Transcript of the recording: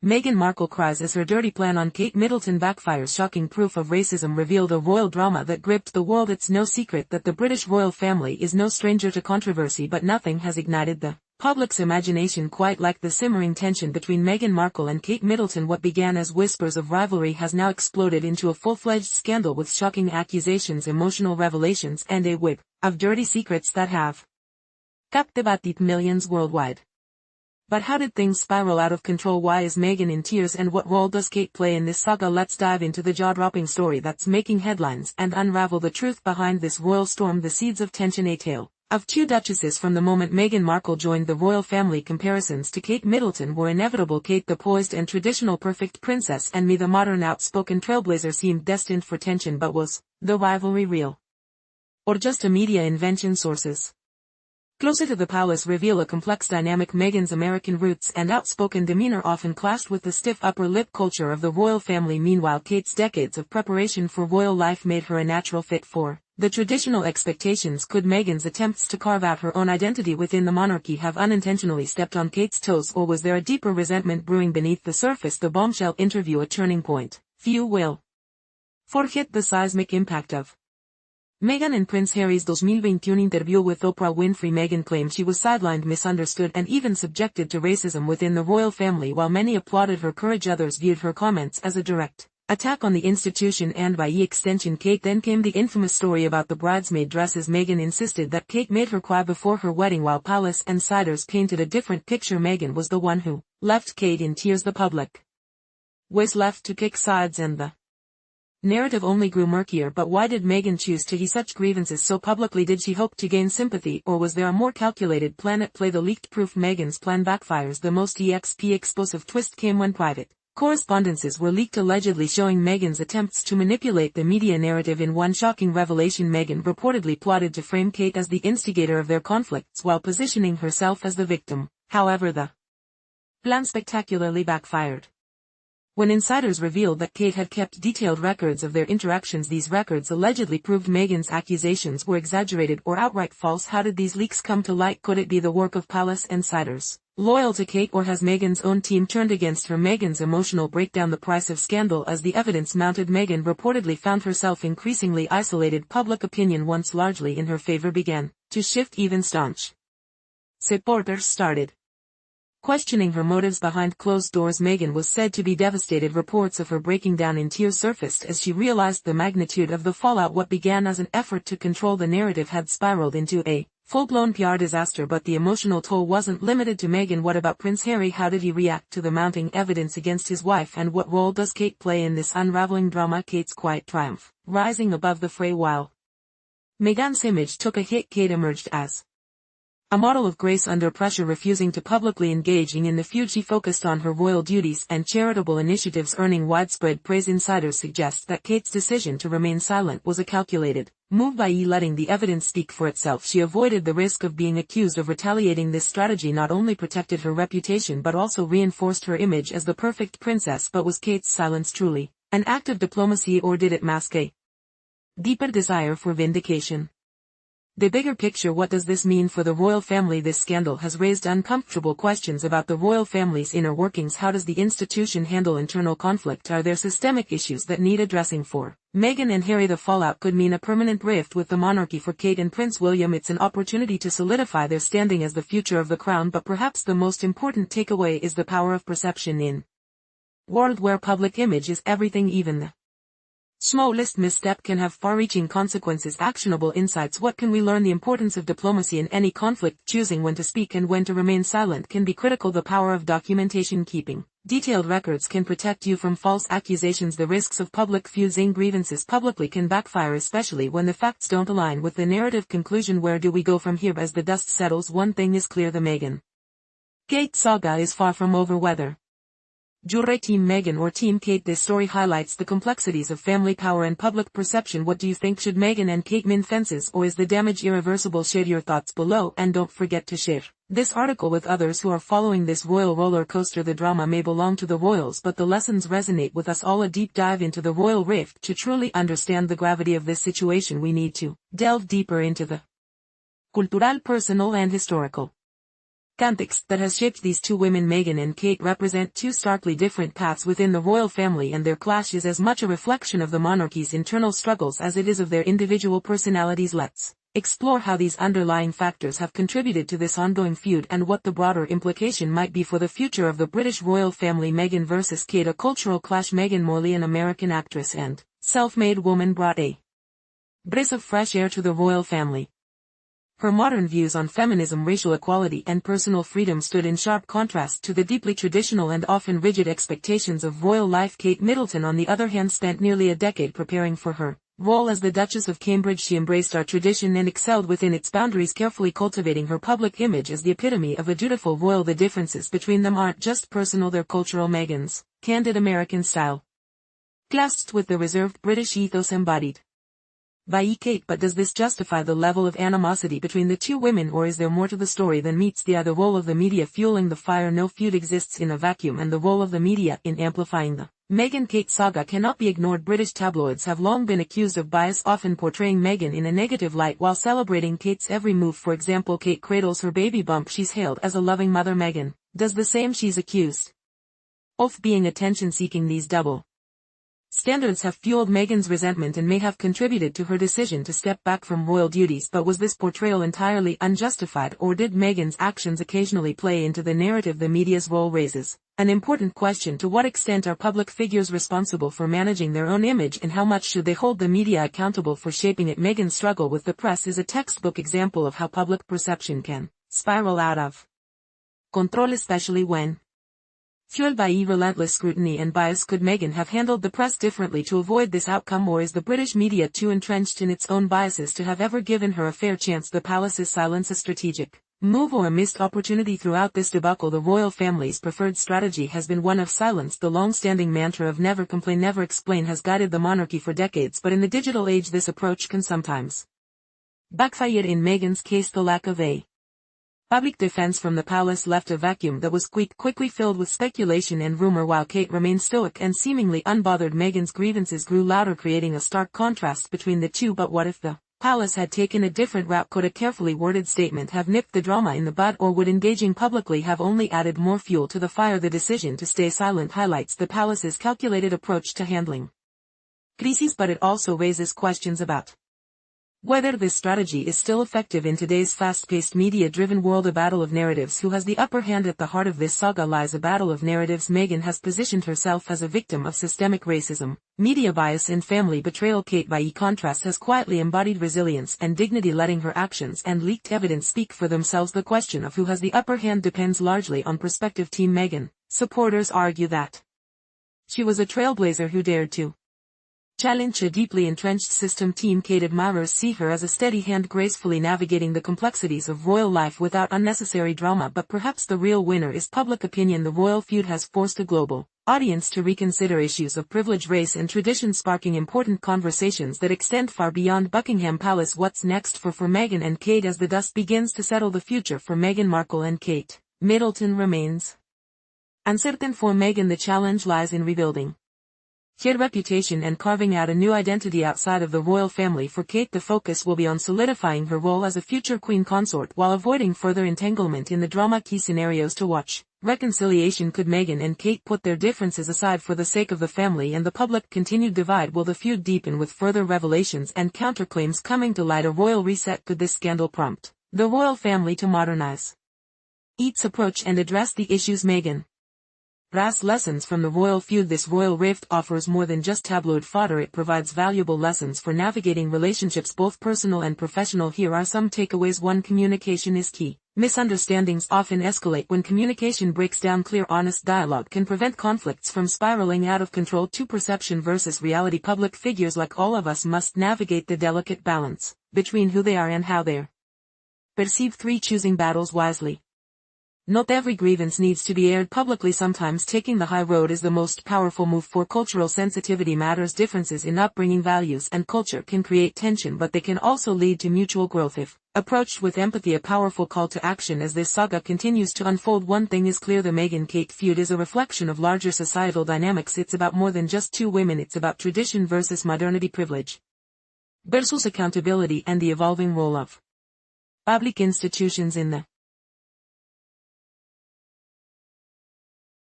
Meghan Markle cries as her dirty plan on Kate Middleton backfires. Shocking proof of racism revealed. A royal drama that gripped the world. It's no secret that the British royal family is no stranger to controversy, but nothing has ignited the public's imagination quite like the simmering tension between Meghan Markle and Kate Middleton. What began as whispers of rivalry has now exploded into a full-fledged scandal with shocking accusations, emotional revelations, and a web of dirty secrets that have captivated millions worldwide. But how did things spiral out of control? Why is Meghan in tears, and what role does Kate play in this saga? Let's dive into the jaw-dropping story that's making headlines and unravel the truth behind this royal storm. The seeds of tension. A tale of two duchesses. From the moment Meghan Markle joined the royal family, comparisons to Kate Middleton were inevitable. Kate, the poised and traditional perfect princess, and me, the modern outspoken trailblazer, seemed destined for tension. But was the rivalry real, or just a media invention? Sources closer to the palace reveal a complex dynamic. Meghan's American roots and outspoken demeanor often clashed with the stiff upper lip culture of the royal family. Meanwhile, Kate's decades of preparation for royal life made her a natural fit for the traditional expectations. Could Meghan's attempts to carve out her own identity within the monarchy have unintentionally stepped on Kate's toes, or was there a deeper resentment brewing beneath the surface? The bombshell interview, a turning point few will forget. The seismic impact of Meghan and Prince Harry's 2021 interview with Oprah Winfrey. Meghan claimed she was sidelined, misunderstood, and even subjected to racism within the royal family. While many applauded her courage, others viewed her comments as a direct attack on the institution and by extension Kate. Then came the infamous story about the bridesmaid dresses. Meghan insisted that Kate made her cry before her wedding, while palace insiders painted a different picture. Meghan was the one who left Kate in tears. The public was left to pick sides, and the narrative only grew murkier. But why did Meghan choose to heap such grievances so publicly? Did she hope to gain sympathy, or was there a more calculated plan at play? The leaked proof. Meghan's plan backfires. The most explosive twist came when private correspondences were leaked, allegedly showing Meghan's attempts to manipulate the media narrative. In one shocking revelation, Meghan reportedly plotted to frame Kate as the instigator of their conflicts while positioning herself as the victim. However, the plan spectacularly backfired when insiders revealed that Kate had kept detailed records of their interactions. These records allegedly proved Meghan's accusations were exaggerated or outright false. How did these leaks come to light? Could it be the work of palace insiders loyal to Kate, or has Meghan's own team turned against her? Meghan's emotional breakdown. The price of scandal. As the evidence mounted, Meghan reportedly found herself increasingly isolated. Public opinion, once largely in her favor, began to shift. Even staunch supporters started questioning her motives behind closed doors. Meghan was said to be devastated. Reports of her breaking down in tears surfaced as she realized the magnitude of the fallout. What began as an effort to control the narrative had spiraled into a full-blown PR disaster. But the emotional toll wasn't limited to Meghan. What about Prince Harry? How did he react to the mounting evidence against his wife, and what role does Kate play in this unraveling drama? Kate's quiet triumph rising above the fray. While Meghan's image took a hit, Kate emerged as a model of grace under pressure, refusing to publicly engaging in the feud. She focused on her royal duties and charitable initiatives, earning widespread praise. Insiders suggest that Kate's decision to remain silent was a calculated move by letting the evidence speak for itself. She avoided the risk of being accused of retaliating. This strategy not only protected her reputation but also reinforced her image as the perfect princess. But was Kate's silence truly an act of diplomacy, or did it mask a deeper desire for vindication? The bigger picture. What does this mean for the royal family? This scandal has raised uncomfortable questions about the royal family's inner workings. How does the institution handle internal conflict? Are there systemic issues that need addressing? For Meghan and Harry, the fallout could mean a permanent rift with the monarchy. For Kate and Prince William, it's an opportunity to solidify their standing as the future of the crown. But perhaps the most important takeaway is the power of perception in a world where public image is everything. Even the smallest misstep can have far-reaching consequences. Actionable insights. What can we learn? The importance of diplomacy in any conflict. Choosing when to speak and when to remain silent can be critical. The power of documentation. Keeping detailed records can protect you from false accusations. The risks of public fusing grievances publicly can backfire, especially when the facts don't align with the narrative. Conclusion. Where do we go from here? As the dust settles, one thing is clear: the Meghan Kate saga is far from over. Whether Llora Team Meghan or Team Kate, this story highlights the complexities of family power and public perception. What do you think? Should Meghan and Kate mend fences, or is the damage irreversible? Share your thoughts below, and don't forget to share this article with others who are following this royal roller coaster. The drama may belong to the royals, but the lessons resonate with us all. A deep dive into the royal rift. To truly understand the gravity of this situation, we need to delve deeper into the cultural, personal, and historical Context that has shaped these two women. Meghan and Kate represent two starkly different paths within the royal family, and their clash is as much a reflection of the monarchy's internal struggles as it is of their individual personalities. Let's explore how these underlying factors have contributed to this ongoing feud and what the broader implication might be for the future of the British royal family. Meghan versus Kate, a cultural clash. Meghan Morley, an American actress and self-made woman, brought a breath of fresh air to the royal family. Her modern views on feminism, racial equality and personal freedom stood in sharp contrast to the deeply traditional and often rigid expectations of royal life. Kate Middleton, on the other hand, spent nearly a decade preparing for her role as the Duchess of Cambridge. She embraced our tradition and excelled within its boundaries, carefully cultivating her public image as the epitome of a dutiful royal. The differences between them aren't just personal, they're cultural. Meghan's candid American style clashed with the reserved British ethos embodied by Kate. But does this justify the level of animosity between the two women, or is there more to the story than meets the eye? The role of the media fueling the fire. No feud exists in a vacuum, and the role of the media in amplifying the Meghan-Kate saga cannot be ignored. British tabloids have long been accused of bias, often portraying Meghan in a negative light while celebrating Kate's every move. For example, Kate cradles her baby bump. She's hailed as a loving mother. Meghan does the same. She's accused of being attention-seeking. These double standards have fueled Meghan's resentment and may have contributed to her decision to step back from royal duties. But was this portrayal entirely unjustified, or did Meghan's actions occasionally play into the narrative? The media's role raises an important question. To what extent are public figures responsible for managing their own image, and how much should they hold the media accountable for shaping it? Meghan's struggle with the press is a textbook example of how public perception can spiral out of control, especially when fueled by relentless scrutiny and bias. Could Meghan have handled the press differently to avoid this outcome, or is the British media too entrenched in its own biases to have ever given her a fair chance? The palace's silence a strategic move or a missed opportunity? Throughout this debacle, the royal family's preferred strategy has been one of silence. The long-standing mantra of never complain, never explain has guided the monarchy for decades, but in the digital age this approach can sometimes backfire. In Meghan's case, the lack of a public defense from the palace left a vacuum that was quickly filled with speculation and rumor. While Kate remained stoic and seemingly unbothered, Meghan's grievances grew louder, creating a stark contrast between the two. But what if the palace had taken a different route? Could a carefully worded statement have nipped the drama in the bud, or would engaging publicly have only added more fuel to the fire? The decision to stay silent highlights the palace's calculated approach to handling crises, but it also raises questions about whether this strategy is still effective in today's fast-paced, media-driven world. A battle of narratives. Who has the upper hand? At the heart of this saga lies a battle of narratives. Meghan has positioned herself as a victim of systemic racism, media bias and family betrayal. Kate, by contrast, has quietly embodied resilience and dignity, letting her actions and leaked evidence speak for themselves. The question of who has the upper hand depends largely on perspective. Team Meghan supporters argue that she was a trailblazer who dared to challenge a deeply entrenched system. Team Kate admirers see her as a steady hand, gracefully navigating the complexities of royal life without unnecessary drama. But perhaps the real winner is public opinion. The royal feud has forced a global audience to reconsider issues of privilege, race and tradition, sparking important conversations that extend far beyond Buckingham Palace. What's next for Meghan and Kate? As the dust begins to settle, the future for Meghan Markle and Kate Middleton remains uncertain. For Meghan, the challenge lies in rebuilding her reputation and carving out a new identity outside of the royal family. For Kate, the focus will be on solidifying her role as a future queen consort while avoiding further entanglement in the drama. Key scenarios to watch: reconciliation. Could Meghan and Kate put their differences aside for the sake of the family and the public? Continued divide. Will the feud deepen with further revelations and counterclaims coming to light? A royal reset. Could this scandal prompt the royal family to modernize its approach and address the issues Meghan Ra's lessons from the royal feud? This royal rift offers more than just tabloid fodder. It provides valuable lessons for navigating relationships, both personal and professional. Here are some takeaways. 1. Communication is key. Misunderstandings often escalate when communication breaks down. Clear, honest dialogue can prevent conflicts from spiraling out of control. 2. Perception versus reality. Public figures, like all of us, must navigate the delicate balance between who they are and how they're perceived. 3. Choosing battles wisely. Not every grievance needs to be aired publicly. Sometimes taking the high road is the most powerful move. For cultural sensitivity matters. Differences in upbringing, values, and culture can create tension, but they can also lead to mutual growth if approached with empathy. A powerful call to action as this saga continues to unfold. One thing is clear: the Meghan-Kate feud is a reflection of larger societal dynamics. It's about more than just two women. It's about tradition versus modernity, privilege versus accountability, and the evolving role of public institutions in the